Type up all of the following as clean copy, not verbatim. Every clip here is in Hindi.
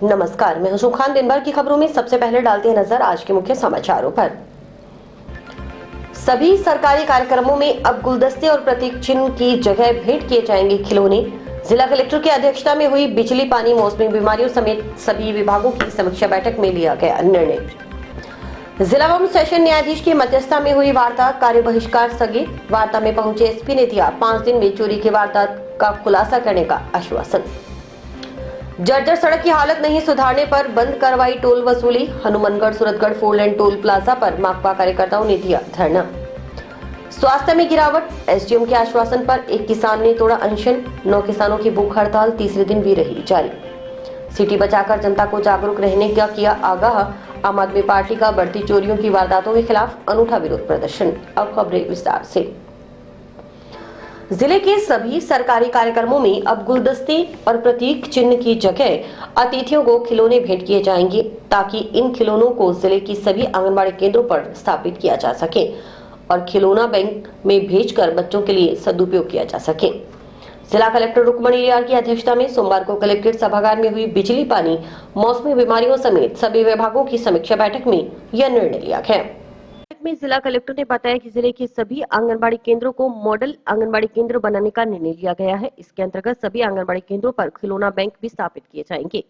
नमस्कार, मैं हूं खान। दिन भर की खबरों में सबसे पहले डालते हैं नजर आज के मुख्य समाचारों पर। सभी सरकारी कार्यक्रमों में अब गुलदस्ते और प्रतीक चिन्ह की जगह भेंट किए जाएंगे खिलौने। जिला कलेक्टर की अध्यक्षता में हुई बिजली, पानी, मौसमी बीमारियों समेत सभी विभागों की समीक्षा बैठक में लिया गया निर्णय। जिला एवं सेशन न्यायाधीश की मध्यस्थता में हुई वार्ता, कार्य बहिष्कार स्थगित। वार्ता में पहुंचे एसपी ने दिया 5 दिन में चोरी की वारदात का खुलासा करने का आश्वासन। जर्जर सड़क की हालत नहीं सुधारने पर बंद करवाई टोल वसूली। हनुमानगढ़ सूरतगढ़ 4 लेन टोल प्लाजा पर माकपा कार्यकर्ताओं ने दिया धरना। स्वास्थ्य में गिरावट, एसडीएम के आश्वासन पर एक किसान ने तोड़ा अनशन। 9 किसानों की भूख हड़ताल तीसरे दिन भी रही जारी। सिटी बचाकर जनता को जागरूक रहने का किया आगाह। आम आदमी पार्टी का बढ़ती चोरियों की वारदातों के खिलाफ अनूठा विरोध प्रदर्शन। अब खबरें विस्तार से। जिले के सभी सरकारी कार्यक्रमों में अब गुलदस्ते और प्रतीक चिन्ह की जगह अतिथियों को खिलौने भेंट किए जाएंगे, ताकि इन खिलौनों को जिले की सभी आंगनबाड़ी केंद्रों पर स्थापित किया जा सके और खिलौना बैंक में भेजकर बच्चों के लिए सदुपयोग किया जा सके। जिला कलेक्टर रुक्मणी रियार की अध्यक्षता में सोमवार को कलेक्ट्रेट सभागार में हुई बिजली, पानी, मौसमी बीमारियों समेत सभी विभागों की समीक्षा बैठक में यह निर्णय लिया गया। बैठक में जिला कलेक्टर ने बताया कि जिले के सभी आंगनबाड़ी केंद्रों को मॉडल आंगनबाड़ी केंद्र बनाने का निर्णय लिया गया है। इसके अंतर्गत सभी आंगनबाड़ी केंद्रों पर खिलौना बैंक भी स्थापित किए जाएंगे।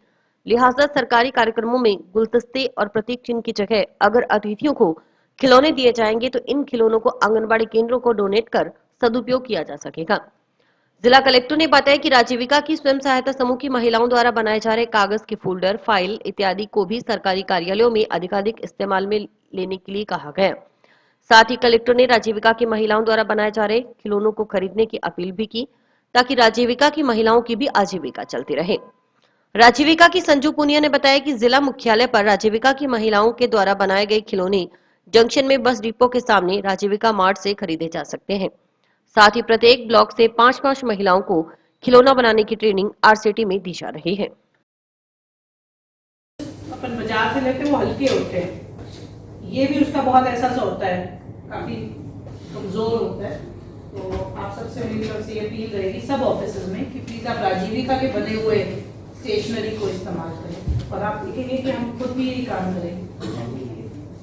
लिहाजा सरकारी कार्यक्रमों में गुलदस्ते और प्रतीक चिन्ह की जगह अगर अतिथियों को खिलौने दिए जाएंगे तो इन खिलौनों को आंगनबाड़ी केंद्रों को डोनेट कर सदुपयोग किया जा सकेगा। जिला कलेक्टर ने बताया कि राजीविका की स्वयं सहायता समूह की महिलाओं द्वारा बनाए जा रहे कागज के फोल्डर, फाइल इत्यादि को भी सरकारी कार्यालयों में अधिकाधिक इस्तेमाल में लेने के लिए कहा गया। साथ ही कलेक्टर ने राजीविका की महिलाओं द्वारा बनाए जा रहे खिलौनों को खरीदने की अपील भी की, ताकि राजीविका की महिलाओं की भी आजीविका चलती रहे। राजीविका की संजू पुनिया ने बताया कि जिला मुख्यालय पर राजीविका की महिलाओं के द्वारा बनाए गए खिलौने जंक्शन में बस डिपो के सामने राजीविका मार्ट से खरीदे जा सकते हैं। साथ ही प्रत्येक ब्लॉक से 5-5 महिलाओं को खिलौना बनाने की ट्रेनिंग आरसीटी में दी जा रही है। अपन बाजार से लेते वो हल्के होते हैं, ये भी उसका बहुत एहसास होता है, काफी कमजोर होता है। तो आप सबसे मेरी तरफ से ये अपील रहेगी सब ऑफिस में कि प्लीज आप राजीविका के बने हुए स्टेशनरी को इस्तेमाल करें और आप लिखेंगे कि हम खुद भी यही काम करें।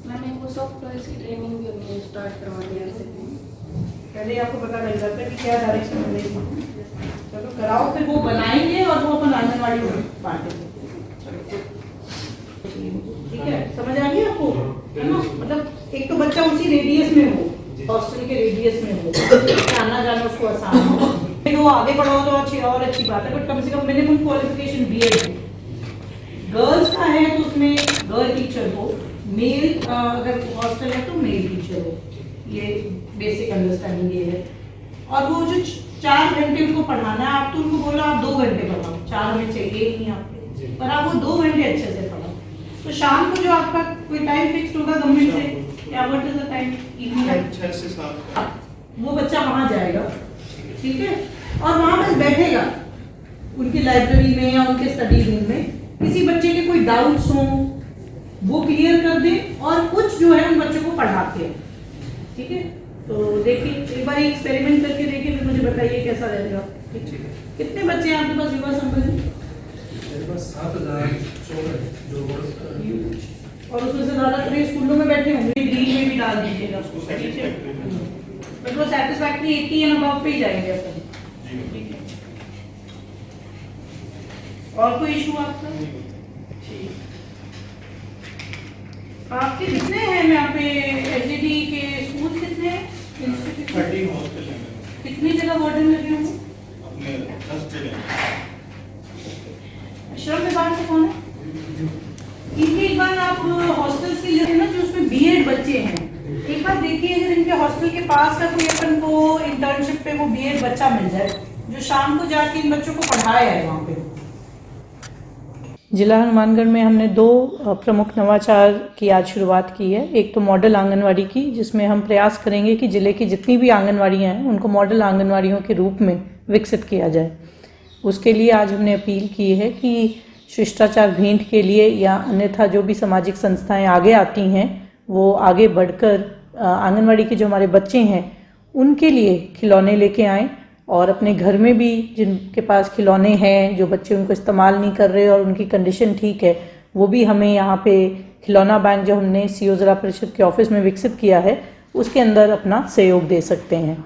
मैंने वो सॉफ्टवेयर की ट्रेनिंग भी अपनी स्टार्ट करवा दिया। पहले आपको पता लग जाता है कि क्या डायरेक्शन मिलेगी, चलो कराओ, फिर वो बनाएंगे और वो अपन आंगनबाड़ी में बांटेंगे। ठीक है, समझ आ गई आपको, है ना? मतलब एक तो बच्चा उसी रेडियस में हो, हॉस्टल के रेडियस में हो, आना जाना उसको आसान हो। वो आगे बढ़ाओ तो अच्छी बात है, बट कम से कम मिनिमम क्वालिफिकेशन बीएड हो। गर्ल्स का है तो उसमें गर्ल टीचर हो, मेल अगर हॉस्टल है तो मेल टीचर हो, ये बेसिक अंडरस्टैंडिंग ये है। और वो जो 4 घंटे उनको पढ़ाना है, आप तो उनको बोलो आप 2 घंटे पढ़ाओ, 4 में चाहिए ही नहीं आपको, पर आप वो 2 घंटे अच्छे से पढ़ाओ। तो शाम को जो आपका कोई टाइम फिक्स होगा गवर्नमेंट से, या what is the time, evening 6 से 7, वो बच्चा वहां जाएगा, ठीक है, और वहां बस बैठेगा उनकी लाइब्रेरी में या उनके स्टडी रूम में। किसी बच्चे के कोई डाउट्स हो वो क्लियर कर दे और कुछ जो है उन बच्चों को पढ़ाते हैं, ठीक है। तो देखिए, एक बार एक्सपेरिमेंट करके देखिए, फिर मुझे बताइए कैसा रहेगा। कितने बच्चे हैं आपके पास युवा संघ में? 7,000 और उसमें से ज्यादातर स्कूलों में बैठे होंगे, ग्रीन में भी डाल दीजिएगा उसको, ठीक है। बट वो सैटिस्फैक्टरी 80 एंड अबव पे ही जाएंगे अपन, ठीक है। और कोई इशू आपका? ठीक, आपके कितने हैं यहाँ पे एसडीडी के स्कूल, कितने हैं? 30 हॉस्टल हैं। कितनी जगह वार्डन लगे होंगे? अपने 10 जगह। श्रम विभाग से कौन है? इनके एक बार आप हॉस्टल्स की जगह ना जो उसमें बीएड बच्चे हैं, एक बार देखिए अगर इनके हॉस्टल के पास का कोई अपन को इंटर्नशिप पे वो बीएड बच्चा मिल जाए जो शाम को जाके इन बच्चों को पढ़ाया है वहाँ पे। जिला हनुमानगढ़ में हमने 2 प्रमुख नवाचार की आज शुरुआत की है। एक तो मॉडल आंगनवाड़ी की, जिसमें हम प्रयास करेंगे कि जिले की जितनी भी आंगनवाड़ियाँ हैं उनको मॉडल आंगनवाड़ियों के रूप में विकसित किया जाए। उसके लिए आज हमने अपील की है कि शिष्टाचार भेंट के लिए या अन्यथा जो भी सामाजिक संस्थाएं आगे आती हैं वो आगे बढ़कर आंगनवाड़ी के जो हमारे बच्चे हैं उनके लिए खिलौने लेके आएँ और अपने घर में भी जिनके पास खिलौने हैं, जो बच्चे उनको इस्तेमाल नहीं कर रहे और उनकी कंडीशन ठीक है, वो भी हमें यहाँ पे खिलौना बैंक जो हमने सीओ जिला परिषद के ऑफिस में विकसित किया है उसके अंदर अपना सहयोग दे सकते हैं।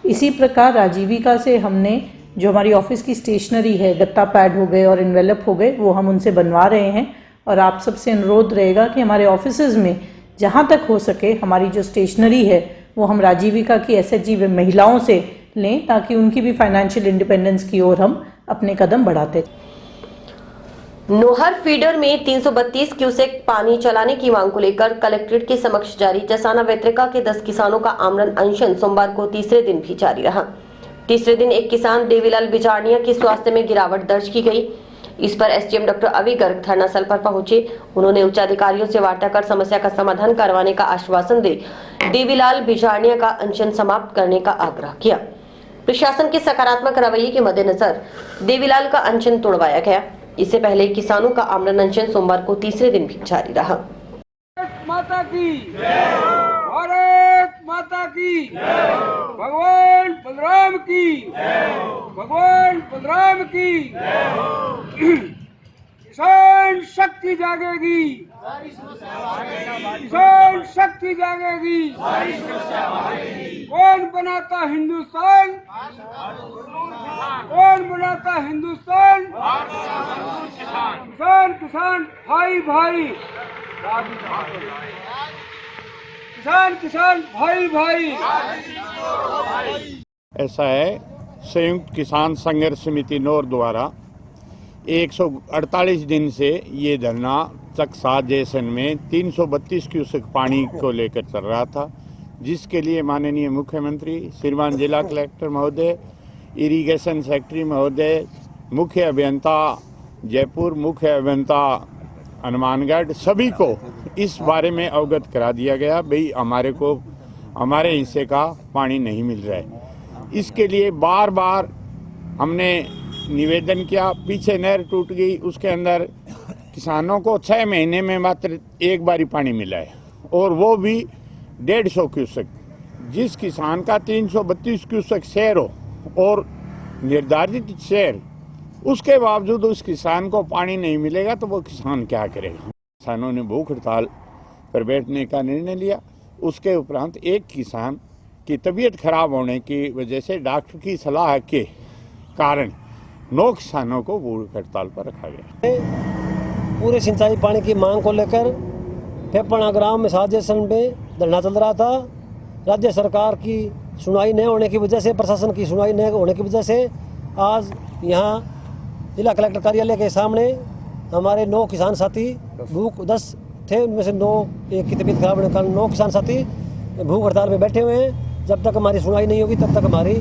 इसी प्रकार आजीविका से हमने जो हमारी ऑफिस की स्टेशनरी है, गत्ता पैड हो गए और इन्वेलप हो गए, वो हम उनसे बनवा रहे हैं और आप सबसे अनुरोध रहेगा कि हमारे ऑफिसेज में जहाँ तक हो सके हमारी जो स्टेशनरी है वो हम राजीविका की एसएचजी महिलाओं से लें ताकि उनकी भी फाइनेंशियल इंडिपेंडेंस की ओर हम अपने कदम बढ़ाते। नोहर फीडर में 332 क्यूसेक पानी चलाने की मांग को लेकर कलेक्ट्रेट के समक्ष जारी जसाना वेत्रिका के 10 किसानों का आमरण अनशन सोमवार को तीसरे दिन भी जारी रहा। तीसरे दिन एक किसान देवीलाल बिजारनिया के स्वास्थ्य में गिरावट दर्ज की गई। इस पर एसडीएम डॉक्टर अवी गर्ग धरनास्थल पर पहुंचे। उन्होंने उच्चाधिकारियों से वार्ता कर समस्या का समाधान करवाने का आश्वासन दे देवीलाल बिजारनिया का अनशन समाप्त करने का आग्रह किया। प्रशासन के सकारात्मक रवैये के मद्देनजर देवीलाल का अनशन तोड़वाया गया। इससे पहले किसानों का आमरण अनशन सोमवार को तीसरे दिन भी जारी रहा। माता की भारत माता की भगवान बलराम की भगवान बलराम की किसान शक्ति जागेगी, किसान शक्ति जागेगी। कौन बनाता हिंदुस्तान, कौन बनाता हिंदुस्तान? किसान किसान भाई भाई, किसान किसान भाई भाई। ऐसा है, संयुक्त किसान संघर्ष समिति नौर द्वारा 148 दिन से ये धरना चकसा जैसन में 332 क्यूसेक पानी को लेकर चल रहा था, जिसके लिए माननीय मुख्यमंत्री, श्रीमान जिला कलेक्टर महोदय, इरिगेशन सेक्रेटरी महोदय, मुख्य अभियंता जयपुर, मुख्य अभियंता हनुमानगढ़, सभी को इस बारे में अवगत करा दिया गया। भाई हमारे हिस्से का पानी नहीं मिल रहा है। इसके लिए बार बार हमने निवेदन किया। पीछे नहर टूट गई, उसके अंदर किसानों को 6 महीने में मात्र एक बार ही पानी मिला है और वो भी 150 क्यूसेक। जिस किसान का 332 क्यूसेक शेयर हो और निर्धारित शेयर, उसके बावजूद उस किसान को पानी नहीं मिलेगा तो वो किसान क्या करेगा। किसानों ने भूख हड़ताल पर बैठने का निर्णय लिया। उसके उपरांत एक किसान की तबीयत खराब होने की वजह से डॉक्टर की सलाह के कारण 9 किसानों को भूख हड़ताल पर रखा गया। पूरे सिंचाई पानी की मांग को लेकर फेपणा ग्राम में साजेशन में धरना चल रहा था। राज्य सरकार की सुनवाई न होने की वजह से, प्रशासन की सुनवाई न होने की वजह से आज यहाँ जिला कलेक्टर कार्यालय के सामने हमारे 9 किसान साथी भूख 10 थे, उनमें से 9 एक की तबीयत खराब होने के कारण 9 किसान साथी भूख हड़ताल में बैठे हुए हैं। जब तक हमारी सुनवाई नहीं होगी तब तक हमारी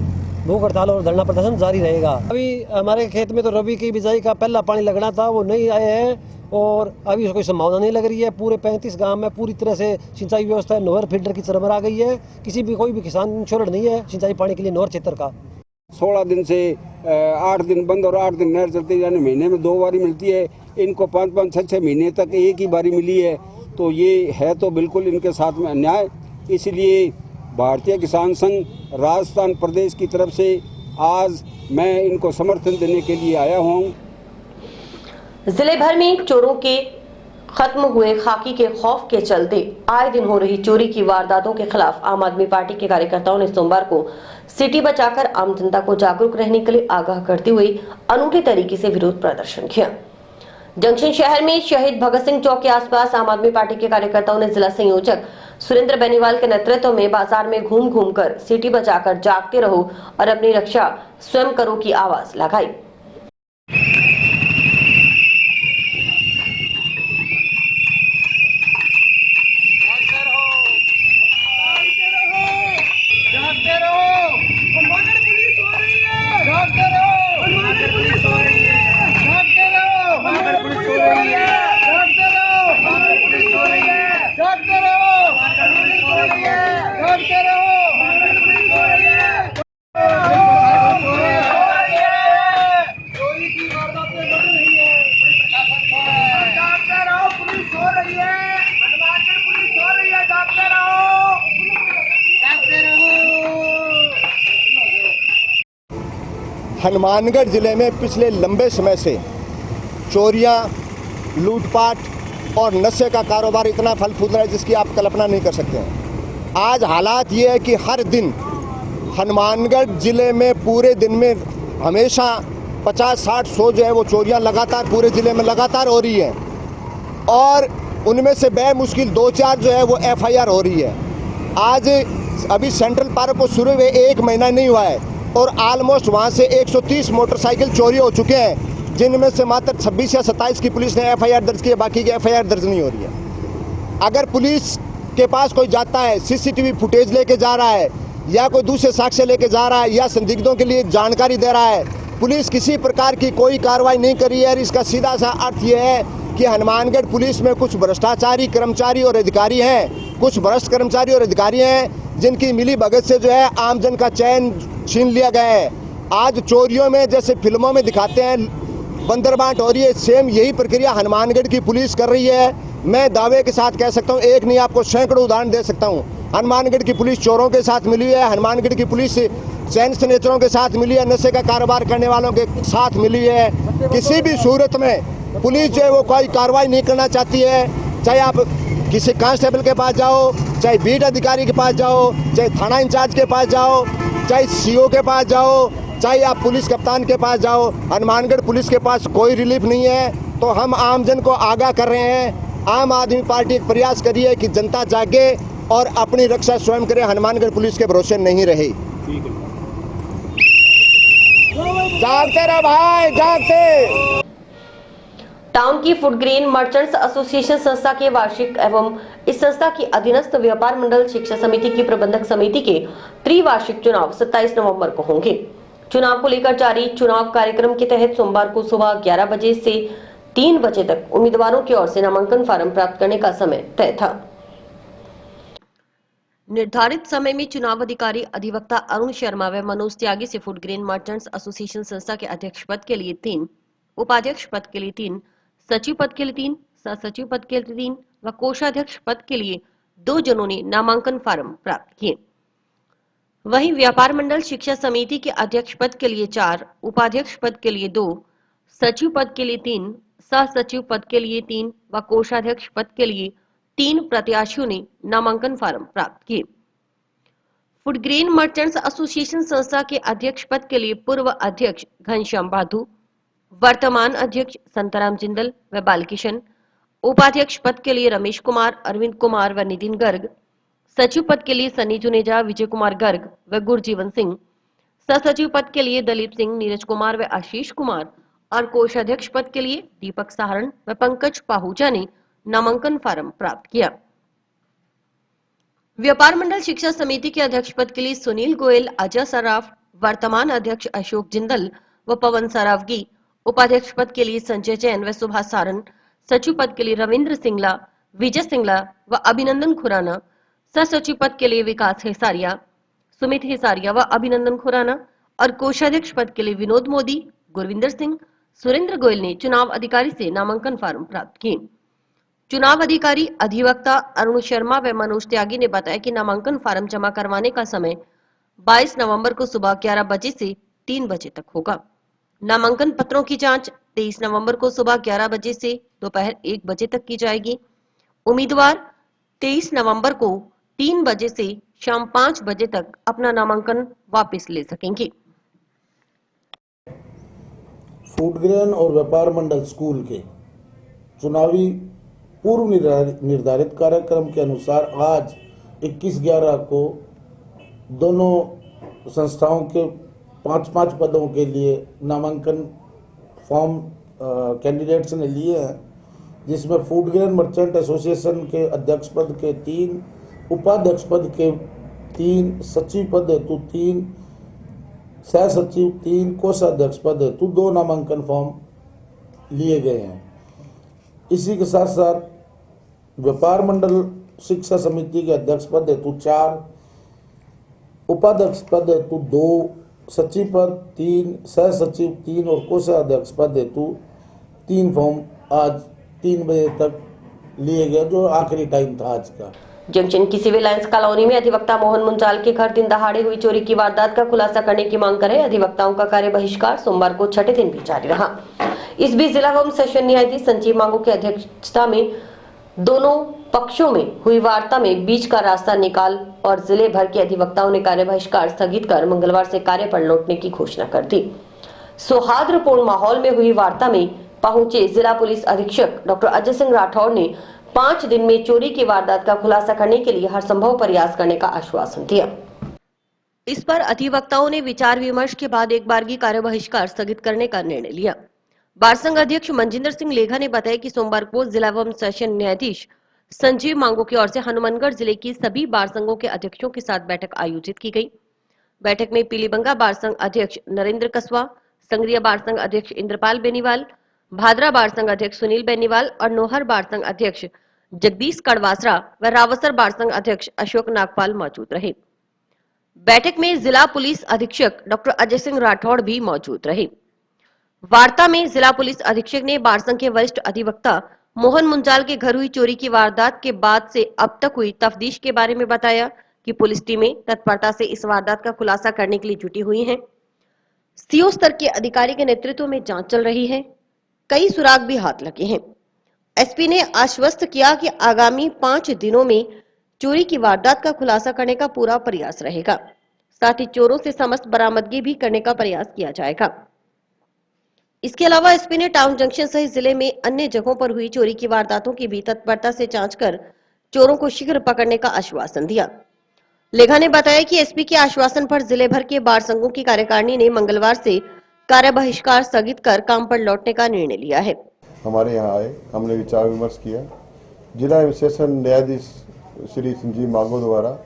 भूख हड़ताल और धरना प्रदर्शन जारी रहेगा। अभी हमारे खेत में तो रबी की बिजाई का पहला पानी लगना था, वो नहीं आए हैं और अभी कोई संभावना नहीं लग रही है। पूरे 35 गांव में पूरी तरह से सिंचाई व्यवस्था नोहर फीडर की चरमरा गई है। कोई भी किसान इंश्योर्ड नहीं है सिंचाई पानी के लिए नोहर क्षेत्र का। 16 दिन से 8 दिन बंद और 8 दिन नहर चलती, यानी महीने में 2 बारी मिलती है। इनको 5-5, 6-6 महीने तक एक ही बारी मिली है, तो ये है तो बिल्कुल इनके साथ में अन्याय। इसलिए भारतीय किसान संघ राजस्थान प्रदेश की तरफ से आज मैं इनको समर्थन देने के लिए आया हूँ। जिले भर में चोरों के खत्म हुए खाकी के खौफ के चलते आए दिन हो रही चोरी की वारदातों के खिलाफ आम आदमी पार्टी के कार्यकर्ताओं ने सोमवार को सिटी बचाकर आम जनता को जागरूक रहने के लिए आगाह करते हुए अनूठे तरीके से विरोध प्रदर्शन किया। जंक्शन शहर में शहीद भगत सिंह चौक के आसपास आम आदमी पार्टी के कार्यकर्ताओं ने जिला संयोजक सुरेंद्र बेनीवाल के नेतृत्व में बाजार में घूम घूम कर सिटी बचाकर जागते रहो और अपनी रक्षा स्वयं करो की आवाज लगाई। हनुमानगढ़ ज़िले में पिछले लंबे समय से चोरियां, लूटपाट और नशे का कारोबार इतना फल फूल रहा है जिसकी आप कल्पना नहीं कर सकते हैं। आज हालात ये है कि हर दिन हनुमानगढ़ ज़िले में पूरे दिन में हमेशा 50-60-100 जो है वो चोरियां लगातार पूरे ज़िले में लगातार हो रही है और उनमें से बेमुश्किल 2-4 जो है वो FIR हो रही है। आज अभी सेंट्रल पार्क को शुरू हुए 1 महीना नहीं हुआ है और ऑलमोस्ट वहाँ से 130 मोटरसाइकिल चोरी हो चुके हैं, जिनमें से मात्र 26 या 27 की पुलिस ने FIR दर्ज की है, बाकी की FIR दर्ज नहीं हो रही है। अगर पुलिस के पास कोई जाता है, CCTV फुटेज लेके जा रहा है या कोई दूसरे साक्ष्य लेके जा रहा है या संदिग्धों के लिए जानकारी दे रहा है, पुलिस किसी प्रकार की कोई कार्रवाई नहीं कर रही है। इसका सीधा सा अर्थ ये है कि हनुमानगढ़ पुलिस में कुछ भ्रष्टाचारी कर्मचारी और अधिकारी हैं, कुछ भ्रष्ट कर्मचारी और अधिकारी हैं जिनकी मिली भगत से जो है आमजन का चैन छीन लिया गया है। आज चोरियों में जैसे फिल्मों में दिखाते हैं बंदरबांट हो रही है, सेम यही प्रक्रिया हनुमानगढ़ की पुलिस कर रही है। मैं दावे के साथ कह सकता हूँ, एक नहीं आपको सैकड़ों उदाहरण दे सकता हूँ। हनुमानगढ़ की पुलिस चोरों के साथ मिली है, हनुमानगढ़ की पुलिस चैन स्नेचरों के साथ मिली है, नशे का कारोबार करने वालों के साथ मिली है। किसी भी सूरत में पुलिस जो है वो कोई कार्रवाई नहीं करना चाहती है। चाहे आप किसी कांस्टेबल के पास जाओ, चाहे बीट अधिकारी के पास जाओ, चाहे थाना इंचार्ज के पास जाओ, चाहे CO के पास जाओ, चाहे आप पुलिस कप्तान के पास जाओ, हनुमानगढ़ पुलिस के पास कोई रिलीफ नहीं है। तो हम आमजन को आगाह कर रहे हैं, आम आदमी पार्टी एक प्रयास करी है कि जनता जागे और अपनी रक्षा स्वयं करे, हनुमानगढ़ पुलिस के भरोसे नहीं रहे। जागते रहो भाई, जागते। टाउन की फूड ग्रेन मर्चेंट्स एसोसिएशन संस्था के वार्षिक एवं इस संस्था की अधीनस्थ व्यापार मंडल शिक्षा समिति की प्रबंधक समिति के त्रिवार्षिक चुनाव 27 नवंबर को होंगे। चुनाव को लेकर जारी चुनाव कार्यक्रम के तहत सोमवार को सुबह 11 बजे से 3 बजे तक उम्मीदवारों की ओर से नामांकन फार्म प्राप्त करने का समय तय था। निर्धारित समय में चुनाव अधिकारी अधिवक्ता अरुण शर्मा व मनोज त्यागी से फूड ग्रेन मर्चेंट्स एसोसिएशन संस्था के अध्यक्ष पद के लिए 3, उपाध्यक्ष पद के लिए 3, सचिव पद के लिए 3, सह सचिव पद के लिए 3 व कोषाध्यक्ष पद के लिए 2 जनों ने नामांकन फार्म प्राप्त किए। वहीं व्यापार मंडल शिक्षा समिति के अध्यक्ष पद के लिए 4, उपाध्यक्ष पद के लिए 2, सचिव पद के लिए 3, सह सचिव पद के लिए 3 व कोषाध्यक्ष पद के लिए 3 प्रत्याशियों ने नामांकन फार्म प्राप्त किए। फूड ग्रेन मर्चेंट्स एसोसिएशन संस्था के अध्यक्ष पद के लिए पूर्व अध्यक्ष घनश्याम बाधु, वर्तमान अध्यक्ष संतराम जिंदल व बालकिशन, उपाध्यक्ष पद के लिए रमेश कुमार, अरविंद कुमार व नितिन गर्ग, सचिव पद के लिए सनी जुनेजा, विजय कुमार गर्ग व गुरजीवन सिंह, सह सचिव पद के लिए दलीप सिंह, नीरज कुमार व आशीष कुमार और कोषाध्यक्ष पद के लिए दीपक सहारण व पंकज पाहूजा ने नामांकन फार्म प्राप्त किया। व्यापार मंडल शिक्षा समिति के अध्यक्ष पद के लिए सुनील गोयल, अजय सराफ, वर्तमान अध्यक्ष अशोक जिंदल व पवन सरावगी, उपाध्यक्ष पद के लिए संजय जैन व सुभाष सारण, सचिव पद के लिए रविंद्र सिंगला, विजय सिंगला व अभिनंदन खुराना, सह सचिव पद के लिए विकास हिसारिया, सुमित हिसारिया व अभिनंदन खुराना और कोषाध्यक्ष पद के लिए विनोद मोदी, गुरविंदर सिंह, सुरेंद्र गोयल ने चुनाव अधिकारी से नामांकन फार्म प्राप्त किए। चुनाव अधिकारी अधिवक्ता अरुण शर्मा व मनोज त्यागी ने बताया कि नामांकन फार्म जमा करवाने का समय 22 नवंबर को सुबह 11 बजे से 3 बजे तक होगा। नामांकन पत्रों की जांच 23 नवंबर को सुबह 11 बजे से दोपहर 1 बजे तक की जाएगी। उम्मीदवार 23 नवंबर को 3 बजे से शाम 5 बजे तक अपना नामांकन वापस ले सकेंगे। फूड ग्रेन और व्यापार मंडल स्कूल के चुनावी पूर्व निर्धारित कार्यक्रम के अनुसार आज 21/11 को दोनों संस्थाओं के 5-5 पदों के लिए नामांकन फॉर्म कैंडिडेट्स ने लिए हैं, जिसमें फूड ग्रेन मर्चेंट एसोसिएशन के अध्यक्ष पद के 3, उपाध्यक्ष पद के 3, सचिव पद हेतु 3, सह सचिव 3, कोषाध्यक्ष पद हेतु 2 नामांकन फॉर्म लिए गए हैं। इसी के साथ साथ व्यापार मंडल शिक्षा समिति के अध्यक्ष पद हेतु 4, उपाध्यक्ष पद हेतु 2, सचिव पद 3, सह सचिव 3 और कोषाध्यक्ष पद हेतु 3 फॉर्म आज 3 बजे तक लिए गए, जो आखिरी टाइम था आज का। जंक्शन की सिविल लाइंस कॉलोनी में अधिवक्ता मोहन मुंजाल के घर दिन दहाड़े हुई चोरी की वारदात का खुलासा करने की मांग कर अधिवक्ताओं का कार्य बहिष्कार सोमवार को छठे दिन भी जारी रहा। इस बीच जिला एवं सेशन न्यायाधीश संजीव मांगू की अध्यक्षता में दोनों पक्षों में हुई वार्ता में बीच का रास्ता निकाल और जिले भर के अधिवक्ताओं ने कार्य बहिष्कार स्थगित कर मंगलवार से कार्य पर लौटने की घोषणा कर दी। सौहार्दपूर्ण माहौल में हुई वार्ता में पहुंचे जिला पुलिस अधीक्षक डॉक्टर अजय सिंह राठौड़ ने 5 दिन में चोरी की वारदात का खुलासा करने के लिए हर संभव प्रयास करने का आश्वासन दिया। इस पर अधिवक्ताओं ने विचार विमर्श के बाद एक बारगी कार्य बहिष्कार स्थगित करने का निर्णय लिया। बार संघ अध्यक्ष मनजिंदर सिंह लेघा ने बताया कि सोमवार को जिला एवं सेशन न्यायाधीश संजीव मांगू की ओर से हनुमानगढ़ जिले की सभी बार संघों के अध्यक्षों के साथ बैठक आयोजित की गई। बैठक में पीलीबंगा बार संघ अध्यक्ष नरेंद्र कसवा, संग्रिया बार संघ अध्यक्ष इंद्रपाल बेनीवाल, भादरा बार संघ अध्यक्ष सुनील बेनीवाल और नोहर बार संघ अध्यक्ष जगदीश कड़वासरा व रावसर बार संघ अध्यक्ष अशोक नागपाल मौजूद रहे। बैठक में जिला पुलिस अधीक्षक डॉक्टर अजय सिंह राठौड़ भी मौजूद रहे। वार्ता में जिला पुलिस अधीक्षक ने बार संघ के वरिष्ठ अधिवक्ता मोहन मुंजाल के घर हुई चोरी की वारदात के बाद से अब तक हुई तफ्तीश के बारे में बताया कि पुलिस टीमें तत्परता से इस वारदात का खुलासा करने के लिए जुटी हुई हैं। सीओ स्तर के अधिकारी के नेतृत्व में जांच चल रही है। कई सुराग भी हाथ लगे हैं। एसपी ने आश्वस्त किया कि आगामी 5 दिनों में चोरी की वारदात का खुलासा करने का पूरा प्रयास रहेगा। साथ ही चोरों से समस्त बरामदगी भी करने का प्रयास किया जाएगा। इसके अलावा एसपी ने टाउन जंक्शन सहित जिले में अन्य जगहों पर हुई चोरी की वारदातों की भी तत्परता से जांच कर चोरों को शीघ्र पकड़ने का आश्वासन दिया। लेखा ने बताया कि एसपी के आश्वासन पर जिले भर के बार संघों की कार्यकारिणी ने मंगलवार से कार्य बहिष्कार स्थगित कर काम पर लौटने का निर्णय लिया है। हमारे यहाँ आए, हमने विचार विमर्श किया। जिला एवं सेशन न्यायाधीश श्री संजीव मांगू द्वारा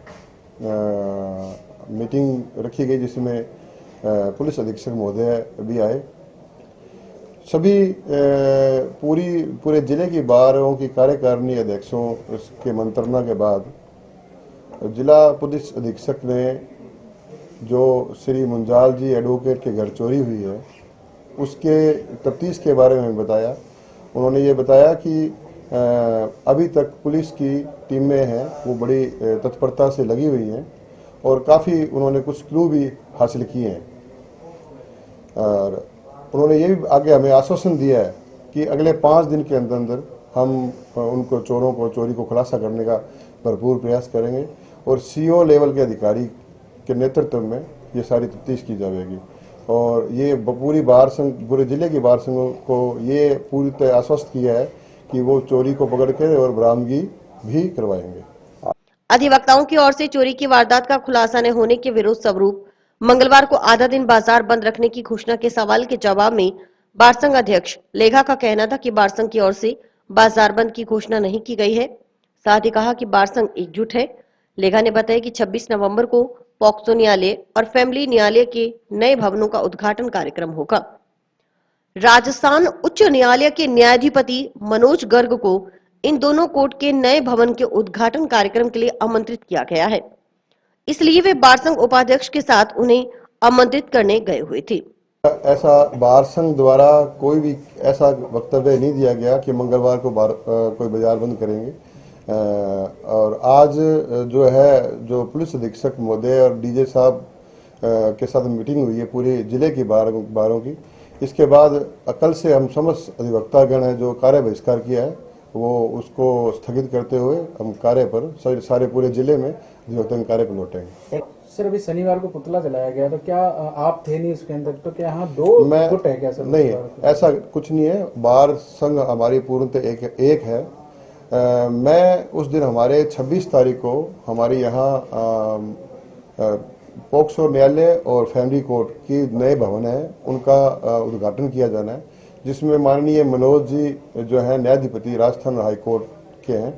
मीटिंग रखी गई, जिसमें पुलिस अधीक्षक महोदय भी आए। सभी पूरे जिले की बारों की कार्यकारिणी अध्यक्षों के मंत्रणा के बाद जिला पुलिस अधीक्षक ने जो श्री मुंजाल जी एडवोकेट के घर चोरी हुई है उसके तफ्तीश के बारे में बताया। उन्होंने ये बताया कि अभी तक पुलिस की टीमें हैं वो बड़ी तत्परता से लगी हुई हैं और काफ़ी उन्होंने कुछ क्लू भी हासिल किए हैं। और उन्होंने ये भी आगे हमें आश्वासन दिया है कि अगले 5 दिन के अंदर अंदर हम उनको चोरों को चोरी को खुलासा करने का भरपूर प्रयास करेंगे और सीओ लेवल के अधिकारी के नेतृत्व में ये सारी तफ्तीश की जाएगी। और ये पूरी बार संघ, पूरे जिले की बार संघों को ये पूरी तरह आश्वस्त किया है कि वो चोरी को पकड़ के और बरामदगी भी करवाएंगे। अधिवक्ताओं की ओर से चोरी की वारदात का खुलासा न होने के विरोध स्वरूप मंगलवार को आधा दिन बाजार बंद रखने की घोषणा के सवाल के जवाब में बार संघ अध्यक्ष लेखा का कहना था कि बार संघ की ओर से बाजार बंद की घोषणा नहीं की गई है। साथ ही कहा कि बार संघ एकजुट है। लेखा ने बताया कि 26 नवंबर को पॉक्सो न्यायालय और फैमिली न्यायालय के नए भवनों का उद्घाटन कार्यक्रम होगा। राजस्थान उच्च न्यायालय के न्यायाधिपति मनोज गर्ग को इन दोनों कोर्ट के नए भवन के उद्घाटन कार्यक्रम के लिए आमंत्रित किया गया है, इसलिए वे बार संघ उपाध्यक्ष के साथ उन्हें आमंत्रित करने गए हुए थे। ऐसा बार संघ द्वारा कोई भी ऐसा वक्तव्य नहीं दिया गया कि मंगलवार को कोई बाजार बंद करेंगे। और आज जो पुलिस अधीक्षक महोदय और डीजे साहब के साथ मीटिंग हुई है पूरे जिले की बारों की। इसके बाद कल से हम समस्त अधिवक्तागण है जो कार्य बहिष्कार किया है वो उसको स्थगित करते हुए हम कार्य पर सारे पूरे जिले में अधिवक्ता कार्य पर लौटेंगे। सर अभी शनिवार को पुतला जलाया गया, तो क्या आप थे नहीं उसके अंदर, तो क्या यहाँ 2 गुट है क्या सर? नहीं है, ऐसा कुछ नहीं है। बार संघ हमारी पूर्णतः एक है। मैं उस दिन हमारे 26 तारीख को हमारे यहाँ पॉक्सो न्यायालय और फैमिली कोर्ट की नए भवन है उनका उद्घाटन किया जाना है, जिसमें माननीय मनोज जी जो है न्यायाधिपति राजस्थान हाई कोर्ट के हैं,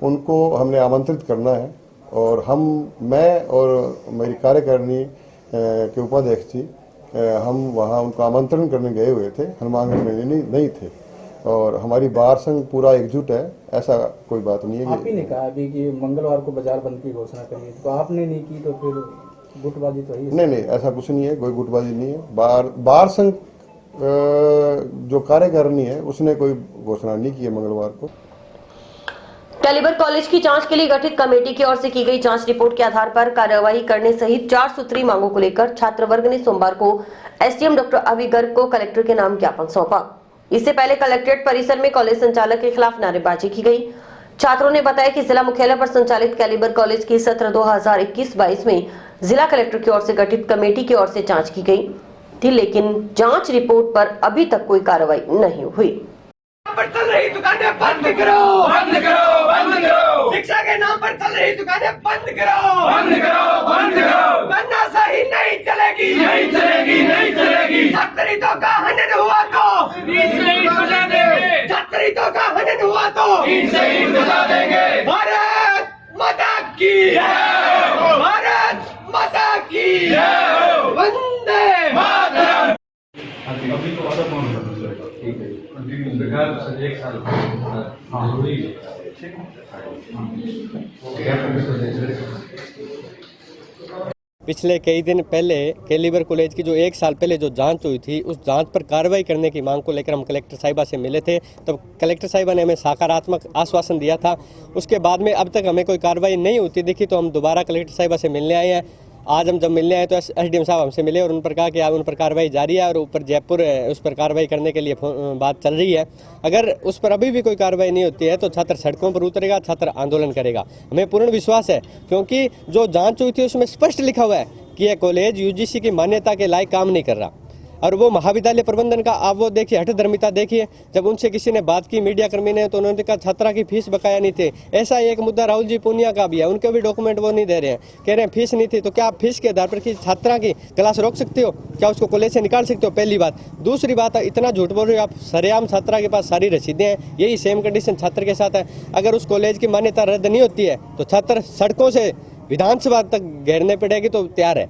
उनको हमने आमंत्रित करना है। और मैं और मेरी कार्यकारिणी के उपाध्यक्ष जी हम वहाँ उनको आमंत्रण करने गए हुए थे, हनुमानगढ़ में नहीं थे। और हमारी बार संघ पूरा एकजुट है, ऐसा कोई बात नहीं है। आप ही ने कहा अभी कि मंगलवार को बाजार बंद की घोषणा करिए, तो आपने नहीं की तो फिर गुटबाजी तो है? नहीं, ऐसा कुछ नहीं है, कोई गुटबाजी नहीं है। बार संघ जो कार्यकारिणी है उसने कोई घोषणा नहीं की है मंगलवार को। कैलिबर कॉलेज की जांच के लिए गठित कमेटी की ओर से की गई जांच रिपोर्ट के आधार पर कार्यवाही करने सहित 4 सूत्री मांगों को लेकर छात्र वर्ग ने सोमवार को एसडीएम डॉक्टर अभी गर्ग को कलेक्टर के नाम ज्ञापन सौंपा। इससे पहले कलेक्ट्रेट परिसर में कॉलेज संचालक के खिलाफ नारेबाजी की गई। छात्रों ने बताया कि जिला मुख्यालय पर संचालित कैलिबर कॉलेज की सत्र 2021-22 में जिला कलेक्टर की ओर से गठित कमेटी की ओर से जाँच की गयी थी, लेकिन जाँच रिपोर्ट पर अभी तक कोई कार्रवाई नहीं हुई। पर चल रही दुकानें बंद करो, बंद करो, बंद करो। शिक्षा के नाम पर चल रही दुकानें बंद करो, बंद करो, बंद करो। तानाशाही नहीं चलेगी, नहीं चलेगी, नहीं चलेगी। छात्रों का हनन हुआ तो शहीद बजा देंगे, छात्रों का हनन हुआ तो शहीद बजा देंगे। भारत माता की जय, भारत माता की जय, वंदे मातरम। अभी तो आधा कौन है सर? ठीक है, कंटिन्यू सर 1 साल। हाँ वही ठीक है। पिछले कई दिन पहले कैलिबर कॉलेज की जो 1 साल पहले जो जांच हुई थी, उस जांच पर कार्रवाई करने की मांग को लेकर हम कलेक्टर साहिबा से मिले थे। तब कलेक्टर साहिबा ने हमें सकारात्मक आश्वासन दिया था। उसके बाद में अब तक हमें कोई कार्रवाई नहीं होती दिखी, तो हम दोबारा कलेक्टर साहिबा से मिलने आए हैं। आज हम जब मिलने आए तो एसडीएम साहब हमसे मिले और उन पर कहा कि उन पर कार्रवाई जारी है और ऊपर जयपुर उस पर कार्रवाई करने के लिए बात चल रही है। अगर उस पर अभी भी कोई कार्रवाई नहीं होती है तो छात्र सड़कों पर उतरेगा, छात्र आंदोलन करेगा। हमें पूर्ण विश्वास है, क्योंकि जो जांच हुई थी उसमें स्पष्ट लिखा हुआ है कि यह कॉलेज यूजीसी की मान्यता के लायक काम नहीं कर रहा। और वो महाविद्यालय प्रबंधन का आप वो देखिए, हठधर्मिता देखिए। जब उनसे किसी ने बात की मीडिया कर्मी ने, तो उन्होंने कहा छात्रा की फीस बकाया नहीं थे। ऐसा एक मुद्दा राहुल जी पूनिया का भी है, उनके भी डॉक्यूमेंट वो नहीं दे रहे हैं, कह रहे हैं फीस नहीं थी। तो क्या आप फीस के आधार पर कि छात्रा की क्लास रोक सकते हो? क्या उसको कॉलेज से निकाल सकते हो? पहली बात। दूसरी बात, इतना झूठ बोल रहे हो आप, सरेआम छात्रा के पास सारी रसीदें हैं, यही सेम कंडीशन छात्र के साथ है। अगर उस कॉलेज की मान्यता रद्द नहीं होती है तो छात्र सड़कों से विधानसभा तक घेरने पड़ेगी, तो तैयार है।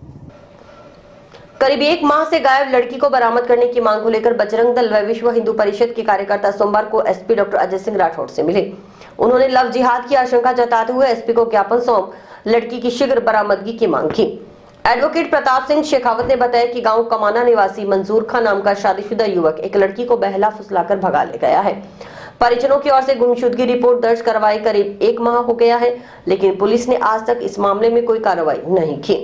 करीब 1 माह से गायब लड़की को बरामद करने की मांग को लेकर बजरंग दल व विश्व हिंदू परिषद के कार्यकर्ता सोमवार को एसपी डॉक्टर अजय सिंह राठौड़ से मिले। उन्होंने लव जिहाद की आशंका जताते हुए एसपी को ज्ञापन सौंप लड़की की शीघ्र बरामदगी की मांग की। एडवोकेट प्रताप सिंह शेखावत ने बताया कि गांव कमाना निवासी मंजूर खान नाम का शादीशुदा युवक एक लड़की को बहला फुसलाकर भगा ले गया है। परिजनों की ओर से गुमशुदगी रिपोर्ट दर्ज करवाए करीब 1 माह हो गया है, लेकिन पुलिस ने आज तक इस मामले में कोई कार्रवाई नहीं की।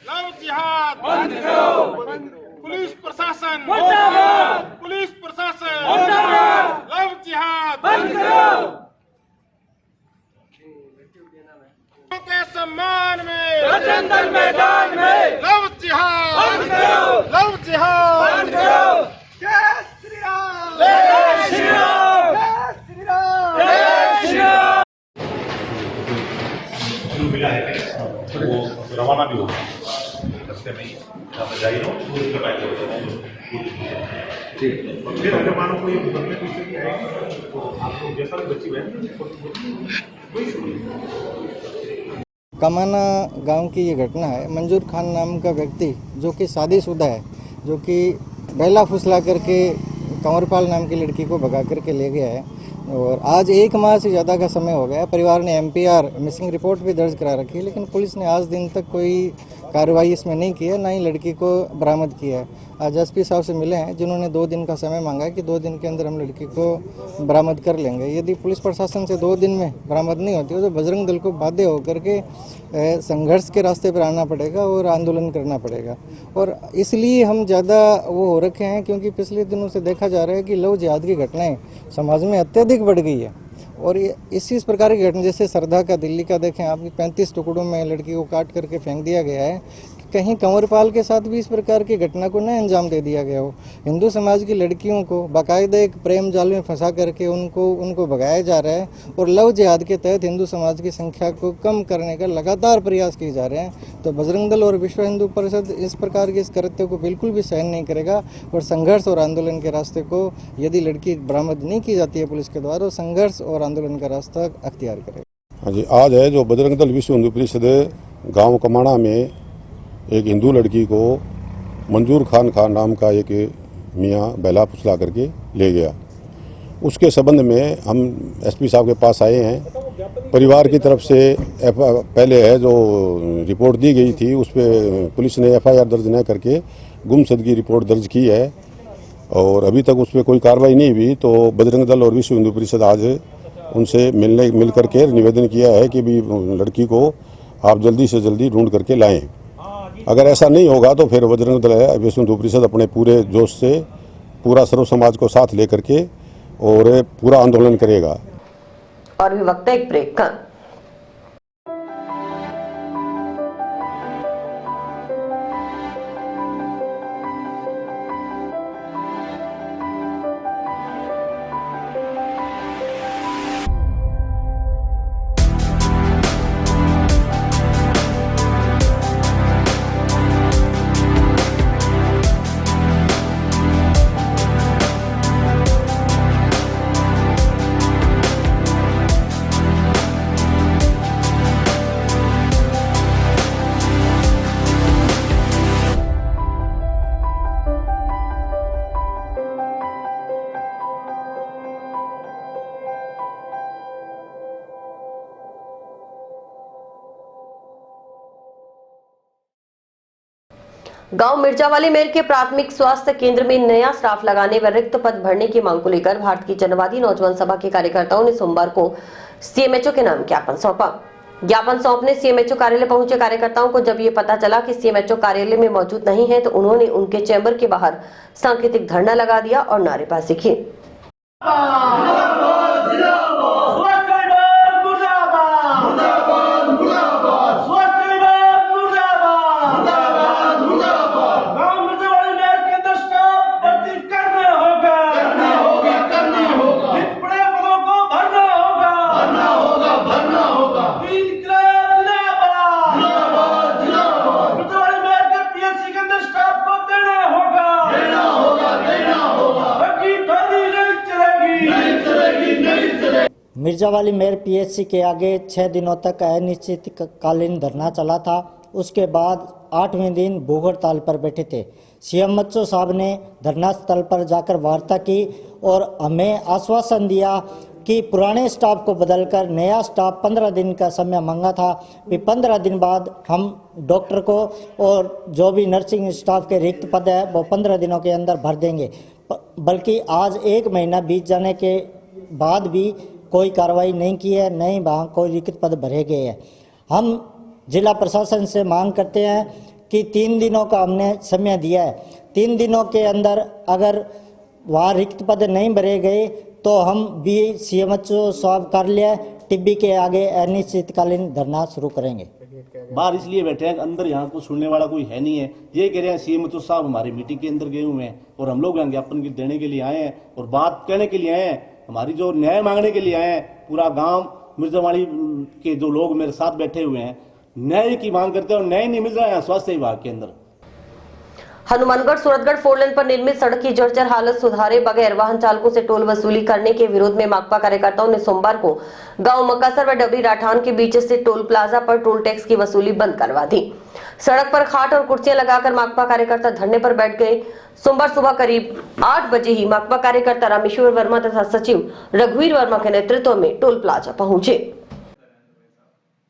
लव जिहाद बंद करो, पुलिस प्रशासन मुर्दाबाद, पुलिस प्रशासन मुर्दाबाद, लव जिहाद बंद करो। के सम्मान में बजरंग दल मैदान में लव जिहाद बंद करो, लव जिहाद बंद करो। जय श्री राम, जय श्री राम, जय श्री राम, जय श्री राम। मिला है वो रवाना भी होगा रस्ते में ही ठीक। फिर अगर मानो कोई मुकदमे की स्थिति आएगी तो आप लोग जैसा भी बच्ची वही शुरू। कमाना गांव की ये घटना है। मंजूर खान नाम का व्यक्ति जो कि शादीशुदा है, जो कि बहला फुसला करके कंवरपाल नाम की लड़की को भगा करके ले गया है और आज 1 माह से ज़्यादा का समय हो गया। परिवार ने एमपीआर मिसिंग रिपोर्ट भी दर्ज करा रखी है, लेकिन पुलिस ने आज दिन तक कोई कार्रवाई इसमें नहीं की है, ना ही लड़की को बरामद किया है। आज एसपी साहब से मिले हैं, जिन्होंने 2 दिन का समय मांगा है कि 2 दिन के अंदर हम लड़की को बरामद कर लेंगे। यदि पुलिस प्रशासन से 2 दिन में बरामद नहीं होती है तो बजरंग दल को बाध्य होकर के संघर्ष के रास्ते पर आना पड़ेगा और आंदोलन करना पड़ेगा। और इसलिए हम ज़्यादा वो हो रखे हैं क्योंकि पिछले दिनों से देखा जा रहा है कि लव जिहाद की घटनाएं समाज में अत्यधिक बढ़ गई है। और ये इसी प्रकार की घटना, जैसे सरदा का दिल्ली का देखें आप, 35 टुकड़ों में लड़की को काट करके फेंक दिया गया है। कहीं कंवरपाल के साथ भी इस प्रकार की घटना को न अंजाम दे दिया गया हो। हिंदू समाज की लड़कियों को बाकायदा एक प्रेम जाल में फंसा करके उनको भगाया जा रहा है और लव जिहाद के तहत हिंदू समाज की संख्या को कम करने का लगातार प्रयास किए जा रहे हैं। तो बजरंग दल और विश्व हिंदू परिषद इस प्रकार के इस कृत्य को बिल्कुल भी सहन नहीं करेगा और संघर्ष और आंदोलन के रास्ते को, यदि लड़की बरामद नहीं की जाती है पुलिस के द्वारा, तो संघर्ष और आंदोलन का रास्ता अख्तियार करेगा। हाँ जी, आज है जो बजरंग दल विश्व हिंदू परिषद गाँव कमाना में एक हिंदू लड़की को मंजूर खान नाम का एक मियाँ बहला फुसला करके ले गया। उसके संबंध में हम एसपी साहब के पास आए हैं। परिवार की तरफ से पहले है जो रिपोर्ट दी गई थी, उस पर पुलिस ने एफआईआर दर्ज न करके गुमशुदगी रिपोर्ट दर्ज की है और अभी तक उस पर कोई कार्रवाई नहीं हुई। तो बजरंग दल और विश्व हिंदू परिषद आज उनसे मिल करके निवेदन किया है कि भी लड़की को आप जल्दी से जल्दी ढूंढ करके लाएं। अगर ऐसा नहीं होगा तो फिर बजरंग दल विश्व हिंदू परिषद अपने पूरे जोश से पूरा सर्व समाज को साथ लेकर के और पूरा आंदोलन करेगा। और भी वक्त है एक ब्रेक का। गांव मिर्जावाली मेर के प्राथमिक स्वास्थ्य केंद्र में नया स्टाफ लगाने व रिक्त पद भरने की मांग को लेकर भारतीय जनवादी नौजवान सभा के कार्यकर्ताओं ने सोमवार को सीएमएचओ के नाम ज्ञापन सौंपा। ज्ञापन सौंपने सीएमएचओ कार्यालय पहुंचे कार्यकर्ताओं को जब ये पता चला कि सीएमएचओ कार्यालय में मौजूद नहीं है तो उन्होंने उनके चैम्बर के बाहर सांकेतिक धरना लगा दिया और नारेबाजी की। मिर्जावाली मेयर पीएचसी के आगे 6 दिनों तक अनिश्चितकालीन धरना चला था। उसके बाद 8वें दिन भूख हड़ताल पर बैठे थे। सीएमएचओ साहब ने धरना स्थल पर जाकर वार्ता की और हमें आश्वासन दिया कि पुराने स्टाफ को बदलकर नया स्टाफ 15 दिन का समय मांगा था। फिर 15 दिन बाद हम डॉक्टर को और जो भी नर्सिंग स्टाफ के रिक्त पद है वो 15 दिनों के अंदर भर देंगे। बल्कि आज 1 महीना बीत जाने के बाद भी कोई कार्रवाई नहीं की है, नहीं वहाँ कोई रिक्त पद भरे गए हैं। हम जिला प्रशासन से मांग करते हैं कि 3 दिनों का हमने समय दिया है, 3 दिनों के अंदर अगर वहाँ रिक्त पद नहीं भरे गए तो हम भी सीएमएचओ साहब कार्यालय टिब्बी के आगे अनिश्चितकालीन धरना शुरू करेंगे। बाहर इसलिए बैठे हैं, अंदर यहाँ को सुनने वाला कोई है नहीं है। ये कह रहे हैं सीएमएचओ साहब हमारी मीटिंग के अंदर गए हुए हैं और हम लोग यहाँ ज्ञापन देने के लिए आए हैं और बात कहने के लिए आए हैं, हमारी जो न्याय मांगने के लिए आए हैं। पूरा गांव मिर्जावाली के जो लोग मेरे साथ बैठे हुए हैं न्याय की मांग करते हैं और न्याय नहीं मिल रहा है स्वास्थ्य विभाग के अंदर। हनुमानगढ़ सूरतगढ़ 4 लेन पर निर्मित सड़क की जर्जर हालत सुधारे बगैर वाहन चालकों से टोल वसूली करने के विरोध में माकपा कार्यकर्ताओं ने सोमवार को गांव मक्कासर व डबरी राठान के बीच से टोल प्लाजा पर टोल टैक्स की वसूली बंद करवा दी। सड़क पर खाट और कुर्सियां लगाकर माकपा कार्यकर्ता धरने पर बैठ गए। सोमवार सुबह करीब 8 बजे ही माकपा कार्यकर्ता रामेश्वर वर्मा तथा सचिव रघुवीर वर्मा के नेतृत्व में टोल प्लाजा पहुंचे।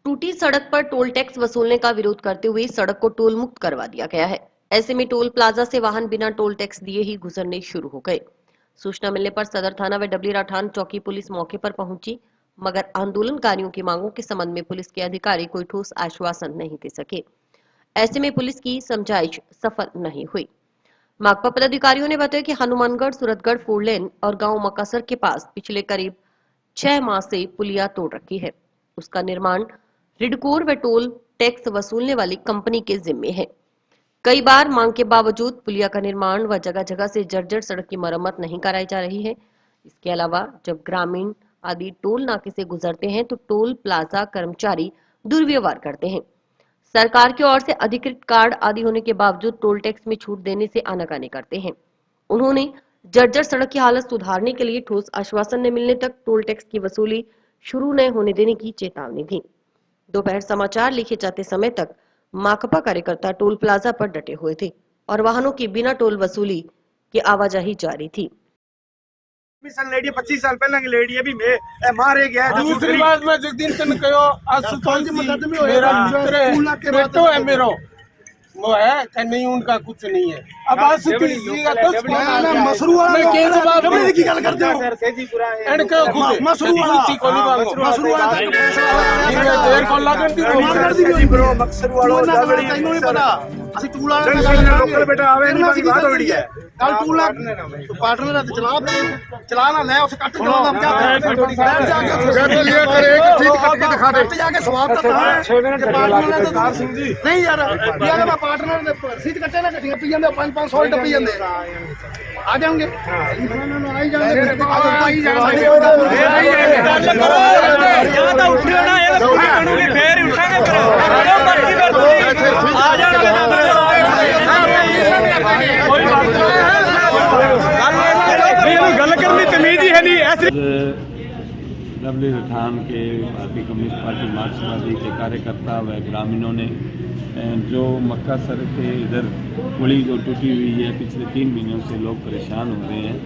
टूटी सड़क पर टोल टैक्स वसूलने का विरोध करते हुए सड़क को टोल मुक्त करवा दिया गया है। ऐसे में टोल प्लाजा से वाहन बिना टोल टैक्स दिए ही गुजरने शुरू हो गए। सूचना मिलने पर सदर थाना व डबली राठान चौकी पुलिस मौके पर पहुंची, मगर आंदोलनकारियों की मांगों के संबंध में पुलिस के अधिकारी कोई ठोस आश्वासन नहीं दे सके। ऐसे में पुलिस की समझाइश सफल नहीं हुई। माकपा पदाधिकारियों ने बताया कि हनुमानगढ़ सूरतगढ़ 4 लेन और गांव मक्कासर के पास पिछले करीब 6 माह से पुलिया तोड़ रखी है। उसका निर्माण रिडकोर व टोल टैक्स वसूलने वाली कंपनी के जिम्मे है। कई बार मांग के बावजूद पुलिया का निर्माण व जगह जगह से जर्जर सड़क की मरम्मत नहीं कराई जा रही है। इसके अलावा जब ग्रामीण आदि टोल नाके से गुजरते हैं तो टोल प्लाजा कर्मचारी दुर्व्यवहार करते हैं। सरकार की ओर से अधिकृत कार्ड आदि होने के बावजूद टोल टैक्स में छूट देने से आनाकानी करते हैं। उन्होंने जर्जर सड़क की हालत सुधारने के लिए ठोस आश्वासन न मिलने तक टोल टैक्स की वसूली शुरू न होने देने की चेतावनी दी। दोपहर समाचार लिखे जाते समय तक माकपा कार्यकर्ता टोल प्लाजा पर डटे हुए थे और वाहनों की बिना टोल वसूली की आवाजाही जारी थी। 25 साल पहले की लेडी है भी मैं मारे गया। दूसरी बात मैं जगदीश ने कहो आशुतोष जी मेरा मित्र है, बेटो है मेरो, वो है कि नहीं उनका कुछ नहीं है। अब आज से तीसरी का 10 मसरूआ मैं केस बात डबली की गल करते हो एंड को खुद मसरूआ कोनी बांगो मसरूआ देर को लागन दी ब्रो मसरूआ डबली तैਨੂੰ नहीं पता ਅਸੀਂ ਟੂਲ ਵਾਲੇ ਨਾਲ ਲੋਕਲ ਬੇਟਾ ਆਵੇ ਨਹੀਂ ਬਾਕੀ ਬਾਤ ਹੋੜੀ ਹੈ ਕੱਲ ਟੂਲ ਪਾਰਟਨਰ ਨਾਲ ਚਲਾ ਨਾ ਲੈ ਉਸ ਕੱਟ ਚਲਾਉਂਦਾ ਬਚਾ ਕਰ ਲਿਆ ਕਰੇ ਇੱਕ ਠੀਕ ਕੱਟ ਕੇ ਦਿਖਾ ਦੇ ਜਾ ਕੇ ਸਵਾਦ ਤਾਂ ਹੈ 6 ਮਿੰਟ ਪਾਰਟਨਰ ਨਾਲ ਦਾਰ ਸਿੰਘ ਜੀ ਨਹੀਂ ਯਾਰ ਯਾਰ ਮੈਂ ਪਾਰਟਨਰ ਦੇ ਸੀਟ ਕੱਟੇ ਨਾ ਕੱਟੀਆਂ ਪੀ ਜਾਂਦੇ 500 ਟੱਪੀ ਜਾਂਦੇ ਆ ਜਾਓਗੇ ਆਈ ਜਾਂਦੇ ਆਈ ਜਾਂਦੇ ਗੱਲ ਕਰੋ ਜਾਂ ਤਾਂ ਉੱਠਿਓ ਨਾ ਇਹ ਬਣੂਗੀ ਫੇਰ ਹੀ ਉੱਠਾਂਗੇ ਫਿਰ ਜੋ ਮਰਜ਼ੀ ਕਰ ਤੁਸੀਂ ਆ ਜਾਣਗੇ गल करनी तमीज ही है नहीं ऐसे डबली थान के भारतीय कम्युनिस्ट पार्टी मार्क्सवादी के कार्यकर्ता व ग्रामीणों ने जो मक्का सड़क के इधर पुली जो टूटी हुई है पिछले 3 महीनों से लोग परेशान हो रहे हैं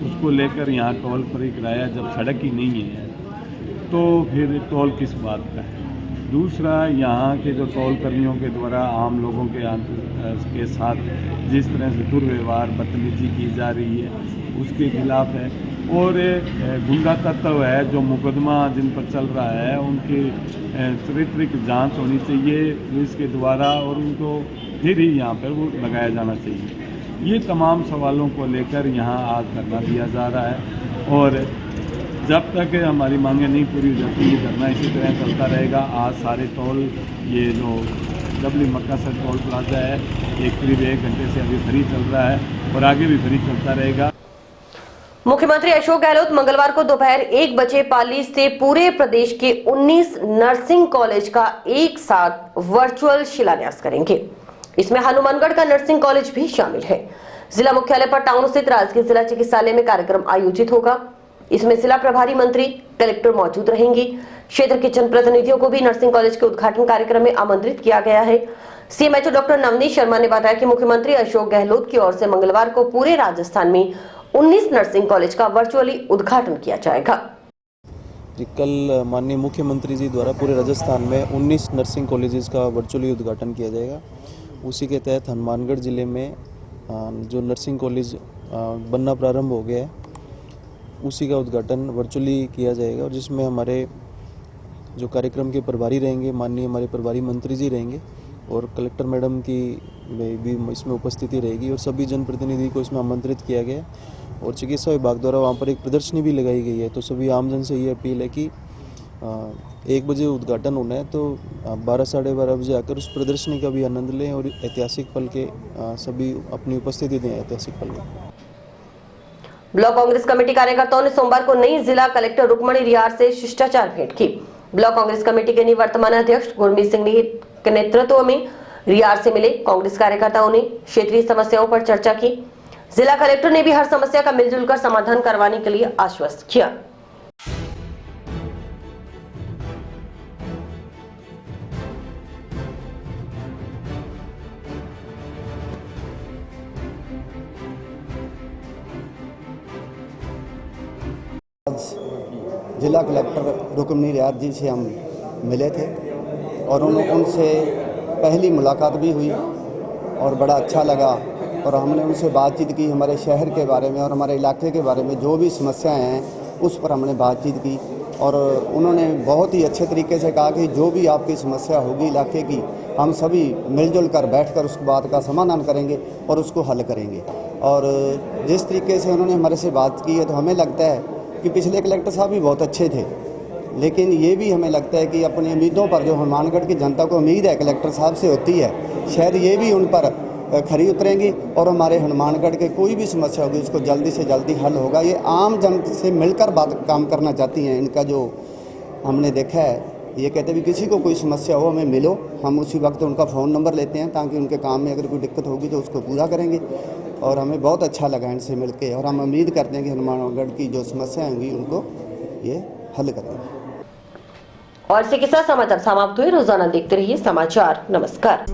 उसको लेकर यहाँ टोल फ्री कराया। जब सड़क ही नहीं है तो फिर टोल किस बात का है। दूसरा यहाँ के जो टोल कर्मियों के द्वारा आम लोगों के साथ जिस तरह से दुर्व्यवहार बदतमीजी की जा रही है उसके खिलाफ है। और गुंडा तत्व है जो मुकदमा जिन पर चल रहा है उनकी चारित्रिक जांच होनी चाहिए पुलिस के द्वारा और उनको फिर ही यहाँ पर वो लगाया जाना चाहिए। ये तमाम सवालों को लेकर यहाँ आज धरना दिया जा रहा है और जब तक हमारी मांगें नहीं पूरी हो जाती ये धरना इसी तरह चलता रहेगा। आज सारे टोल ये जो डबली मक्का सर टोल प्लाजा है ये करीब 1 घंटे से अभी फ्री चल रहा है और आगे भी फ्री चलता रहेगा। मुख्यमंत्री अशोक गहलोत मंगलवार को दोपहर 1 बजे पाली से पूरे प्रदेश के 19 नर्सिंग कॉलेज का एक साथ वर्चुअल शिलान्यास करेंगे। इसमें हनुमानगढ़ का नर्सिंग कॉलेज भी शामिल है। जिला मुख्यालय पर टाउन स्थित राजकीय जिला चिकित्सालय में कार्यक्रम आयोजित होगा। इसमें जिला प्रभारी मंत्री कलेक्टर मौजूद रहेंगी। क्षेत्र के जनप्रतिनिधियों को भी नर्सिंग कॉलेज के उद्घाटन कार्यक्रम में आमंत्रित किया गया है। सीएमएचओ डॉक्टर नवनीत शर्मा ने बताया कि मुख्यमंत्री अशोक गहलोत की ओर से मंगलवार को पूरे राजस्थान में 19 नर्सिंग कॉलेज का वर्चुअली उद्घाटन किया जाएगा। कल माननीय मुख्यमंत्री जी द्वारा पूरे राजस्थान में 19 नर्सिंग कॉलेजेस का वर्चुअली उद्घाटन किया जाएगा। उसी के तहत हनुमानगढ़ जिले में जो नर्सिंग कॉलेज बनना प्रारंभ हो गया है उसी का उद्घाटन वर्चुअली किया जाएगा और जिसमें हमारे जो कार्यक्रम के प्रभारी रहेंगे माननीय हमारे प्रभारी मंत्री जी रहेंगे और कलेक्टर मैडम की भी इसमें उपस्थिति रहेगी और सभी जनप्रतिनिधि को इसमें आमंत्रित किया गया और चिकित्सा विभाग द्वारा वहाँ पर एक प्रदर्शनी भी लगाई गई है। तो सभी आमजन से ये अपील है कि 1 बजे उद्घाटन होना है तो 12 साढ़े 12 बजे आकर उस प्रदर्शनी का भी आनंद लें और ऐतिहासिक पल के सभी अपनी उपस्थिति दें ऐतिहासिक पल में। ब्लॉक कांग्रेस कमेटी कार्यकर्ताओं ने सोमवार को नई जिला कलेक्टर रुक्मणी रियार से शिष्टाचार भेंट की। ब्लॉक कांग्रेस कमेटी के निवर्तमान अध्यक्ष गुरमीत सिंह के नेतृत्व में रियार से मिले कांग्रेस कार्यकर्ताओं ने क्षेत्रीय समस्याओं पर चर्चा की। जिला कलेक्टर ने भी हर समस्या का मिलजुल कर समाधान करवाने के लिए आश्वस्त किया। जिला कलेक्टर रुक्मणी रियार जी से हम मिले थे और उनसे पहली मुलाकात भी हुई और बड़ा अच्छा लगा और हमने उनसे बातचीत की हमारे शहर के बारे में और हमारे इलाके के बारे में जो भी समस्याएं हैं उस पर हमने बातचीत की और उन्होंने बहुत ही अच्छे तरीके से कहा कि जो भी आपकी समस्या होगी इलाके की हम सभी मिलजुल कर बैठकर उस बात का समाधान करेंगे और उसको हल करेंगे। और जिस तरीके से उन्होंने हमारे से बात की है तो हमें लगता है कि पिछले कलेक्टर साहब भी बहुत अच्छे थे, लेकिन ये भी हमें लगता है कि अपनी उम्मीदों पर जो हनुमानगढ़ की जनता को उम्मीद है कलेक्टर साहब से होती है शायद ये भी उन पर खरी उतरेंगी और हमारे हनुमानगढ़ के कोई भी समस्या होगी उसको जल्दी से जल्दी हल होगा। ये आम जन से मिलकर काम करना चाहती हैं। इनका जो हमने देखा है ये कहते भी किसी को कोई समस्या हो हमें मिलो, हम उसी वक्त उनका फ़ोन नंबर लेते हैं ताकि उनके काम में अगर कोई दिक्कत होगी तो उसको पूरा करेंगे। और हमें बहुत अच्छा लगा इनसे मिलके और हम उम्मीद करते हैं कि हनुमानगढ़ की जो समस्याएं होंगी उनको ये हल करेंगे। और चिकित्सा समाचार समाप्त हुए। रोजाना देखते रहिए समाचार। नमस्कार।